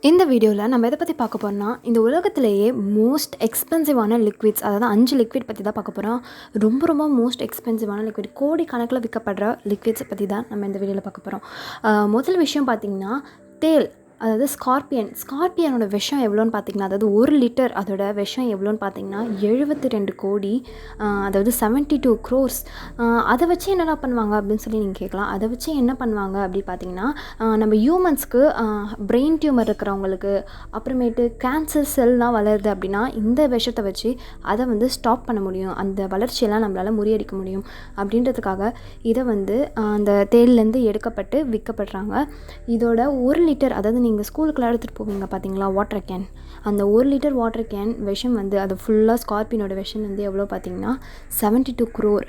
இந்த வீடியோவில் நம்ம எதை பற்றி பார்க்க போகிறோம்னா, இந்த உலகத்திலேயே மோஸ்ட் எக்ஸ்பென்சிவான லிக்விட்ஸ், அதாவது 5 லிக்விட் பற்றி தான் பார்க்க போகிறோம். ரொம்ப ரொம்ப மோஸ்ட் எக்ஸ்பென்சிவான லிக்விட், கோடி கணக்கில் விற்கப்படுற லிக்விட்ஸை பற்றி தான் நம்ம இந்த வீடியோவில் பார்க்க போகிறோம். முதல் விஷயம் பார்த்திங்கன்னா, தேல், அதாவது ஸ்கார்பியனோட விஷம் எவ்வளோன்னு பார்த்திங்கன்னா, அதாவது 1 லிட்டர் அதோட விஷம் எவ்வளோன்னு பார்த்திங்கன்னா 72 கோடி, அதாவது 72 crores. அதை வச்சு என்னடா பண்ணுவாங்க அப்படின்னு சொல்லி நீங்கள் கேட்கலாம். அதை வச்சு என்ன பண்ணுவாங்க அப்படி பார்த்திங்கன்னா, நம்ம ஹியூமன்ஸ்க்கு பிரெயின் டியூமர் இருக்கிறவங்களுக்கு, அப்புறமேட்டு கேன்சர் செல்லாம் வளருது அப்படின்னா இந்த விஷத்தை வச்சு அதை வந்து ஸ்டாப் பண்ண முடியும், அந்த வளர்ச்சியெல்லாம் நம்மளால் முறியடிக்க முடியும் அப்படின்றதுக்காக இதை வந்து அந்த தேல்லேருந்து எடுக்கப்பட்டு விற்கப்படுறாங்க. இதோட 1 லிட்டர், அதாவது நீங்கள் ஸ்கூலுக்குலாம் எடுத்துகிட்டு போவீங்க பார்த்தீங்களா, வாட்டர் கேன், அந்த 1 லிட்டர் வாட்டர் கேன் விஷம் வந்து அது ஃபுல்லாக ஸ்கார்பியனோட விஷம் வந்து எவ்வளோ பார்த்தீங்கன்னா 72 crore.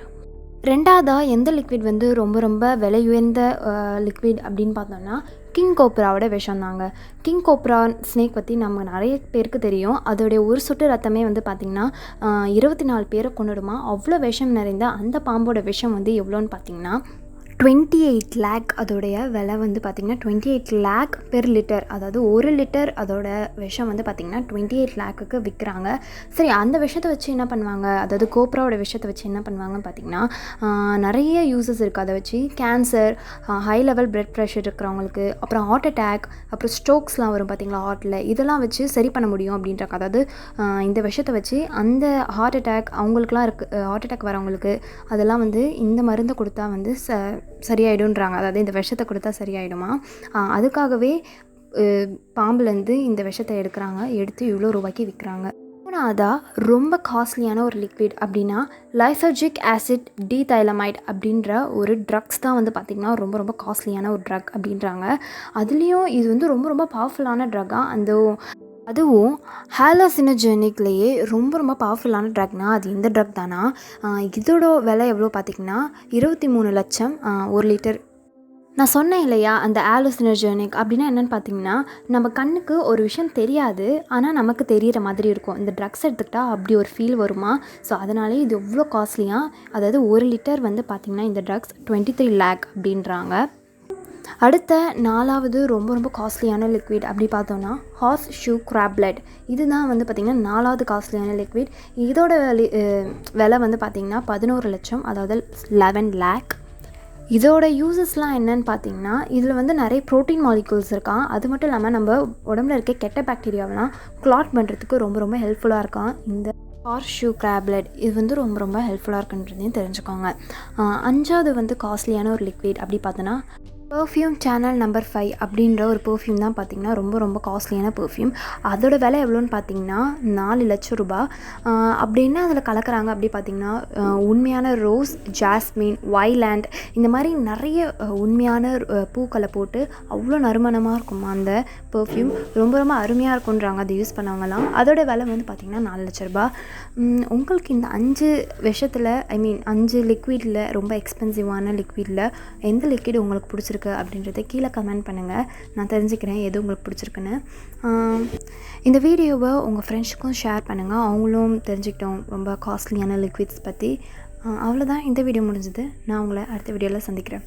ரெண்டாவதாக எந்த லிக்விட் வந்து ரொம்ப ரொம்ப விலை உயர்ந்த லிக்விட் அப்படின்னு பார்த்தோம்னா, கிங் கோப்ராவோட விஷம் தாங்க. கிங் கோப்ரா ஸ்னேக் பற்றி நம்ம நிறைய பேருக்கு தெரியும். அதோடைய ஒரு சொட்டு ரத்தமே வந்து பார்த்திங்கன்னா 24 பேரை கொண்டுடுமா. அவ்வளோ விஷம் நிறைந்த அந்த பாம்போட விஷம் வந்து எவ்வளோன்னு பார்த்திங்கன்னா 28 lakh. அதோடைய விலை வந்து பார்த்திங்கன்னா 28 lakh பெர் லிட்டர், அதாவது 1 லிட்டர் அதோட விஷம் வந்து பார்த்திங்கன்னா 28 lakhக்கு விற்கிறாங்க. சரி, அந்த விஷத்தை வச்சு என்ன பண்ணுவாங்க, அதாவது கோப்ராவோட விஷத்தை வச்சு என்ன பண்ணுவாங்கன்னு பார்த்திங்கன்னா நிறைய யூசஸ் இருக்குது. அதை வச்சு cancer, high level blood pressure இருக்கிறவங்களுக்கு, அப்புறம் ஹார்ட் அட்டாக், அப்புறம் ஸ்ட்ரோக்ஸ்லாம் வரும் பார்த்திங்களா ஹார்ட்டில், இதெல்லாம் வச்சு சரி பண்ண முடியும் அப்படின்றாங்க. அதாவது இந்த விஷத்தை வச்சு அந்த ஹார்ட் அட்டாக் அவங்களுக்குலாம் இருக்குது, ஹார்ட் அட்டாக் வரவங்களுக்கு அதெல்லாம் வந்து இந்த மருந்தை கொடுத்தா வந்து சரியாயிடும்ன்றாங்க. அதாவது இந்த விஷத்தை கொடுத்தா சரியாயிடுமா. அதுக்காகவே பாம்புலேருந்து இந்த விஷத்தை எடுத்து இவ்வளோ ரூபாய்க்கு விற்கிறாங்க. மூணாவதாக ரொம்ப காஸ்ட்லியான ஒரு லிக்விட் அப்படின்னா லைசர்ஜிக் ஆசிட் டிதைலமைட் அப்படின்ற ஒரு ட்ரக்ஸ் தான் வந்து பார்த்திங்கன்னா ரொம்ப ரொம்ப காஸ்ட்லியான ஒரு ட்ரக் அப்படின்றாங்க. அதுலேயும் இது வந்து ரொம்ப ரொம்ப பவர்ஃபுல்லான ட்ரக்காக. அதுவும் ஹாலோசினோஜெனிக்லேயே ரொம்ப ரொம்ப பவர்ஃபுல்லான ட்ரக்னால் அது இந்த ட்ரக் தானா. இதோட விலை எவ்வளோ பார்த்திங்கன்னா 23 லட்சம் 1 லிட்டர். நான் சொன்னேன் இல்லையா, அந்த ஹாலோசினோஜெனிக் அப்படின்னா என்னென்னு பார்த்தீங்கன்னா, நம்ம கண்ணுக்கு ஒரு விஷயம் தெரியாது, ஆனால் நமக்கு தெரிகிற மாதிரி இருக்கும். இந்த ட்ரக்ஸ் எடுத்துக்கிட்டால் அப்படி ஒரு ஃபீல் வருமா. ஸோ அதனாலே இது எவ்வளோ காஸ்ட்லியாக, அதாவது 1 லிட்டர் வந்து பார்த்திங்கன்னா இந்த ட்ரக்ஸ் 23 lakh அப்படின்றாங்க. அடுத்த 4வது ரொம்ப ரொம்ப காஸ்ட்லியான லிக்விட் அப்படி பார்த்தோன்னா ஹார்ஸ் ஷூ கிராப்லெட். இதுதான் வந்து பார்த்திங்கன்னா 4வது காஸ்ட்லியான லிக்விட். இதோட விலை வந்து பார்த்திங்கன்னா 11 லட்சம், அதாவது 11 lakh. இதோட யூசஸ்லாம் என்னன்னு பார்த்தீங்கன்னா, இதில் வந்து நிறைய ப்ரோட்டீன் மாலிகூல்ஸ் இருக்கான். அது மட்டும் இல்லாமல் நம்ம உடம்புல இருக்க கெட்ட பாக்டீரியாவெலாம் கிளாட் பண்ணுறதுக்கு ரொம்ப ரொம்ப ஹெல்ப்ஃபுல்லாக இருக்கான் இந்த ஹார்ஸ் ஷூ கிராப்லெட். இது வந்து ரொம்ப ரொம்ப ஹெல்ப்ஃபுல்லாக இருக்குன்றதையும் தெரிஞ்சுக்கோங்க. 5வது வந்து காஸ்ட்லியான ஒரு லிக்விட் அப்படி பார்த்தோன்னா பெர்ஃப்யூம் சேனல் நம்பர் 5 அப்படின்ற ஒரு பெர்ஃப்யூம் தான் பார்த்திங்கன்னா ரொம்ப ரொம்ப காஸ்ட்லியான பெர்ஃப்யூம். அதோட விலை எவ்வளோன்னு பார்த்திங்கன்னா 4 லட்சம் ரூபாய். அப்படின்னா அதில் கலக்கிறாங்க அப்படி பார்த்திங்கன்னா உண்மையான ரோஸ், ஜாஸ்மின், வைலாண்ட், இந்த மாதிரி நிறைய உண்மையான பூக்களை போட்டு அவ்வளோ நறுமணமாக இருக்குமா அந்த பெர்ஃப்யூம். ரொம்ப ரொம்ப அருமையாக இருக்குன்றாங்க அதை யூஸ் பண்ணவங்கலாம். அதோட விலை வந்து பார்த்திங்கன்னா 4 லட்ச ரூபாய். உங்களுக்கு இந்த 5 விஷயத்தில் 5 லிக்விடில் ரொம்ப எக்ஸ்பென்சிவான லிக்விடில் எந்த லிக்விட் உங்களுக்கு பிடிச்சிருக்கு அப்படின்றத கீழே கமெண்ட் பண்ணுங்கள். நான் தெரிஞ்சுக்கிறேன் எது உங்களுக்கு பிடிச்சிருக்குன்னு. இந்த வீடியோவை உங்கள் ஃப்ரெண்ட்ஸுக்கும் ஷேர் பண்ணுங்கள், அவங்களும் தெரிஞ்சுக்கிட்டோம் ரொம்ப காஸ்ட்லியான லிக்விட்ஸ் பற்றி. அவ்வளோதான், இந்த வீடியோ முடிஞ்சது. நான் உங்களை அடுத்த வீடியோவில் சந்திக்கிறேன்.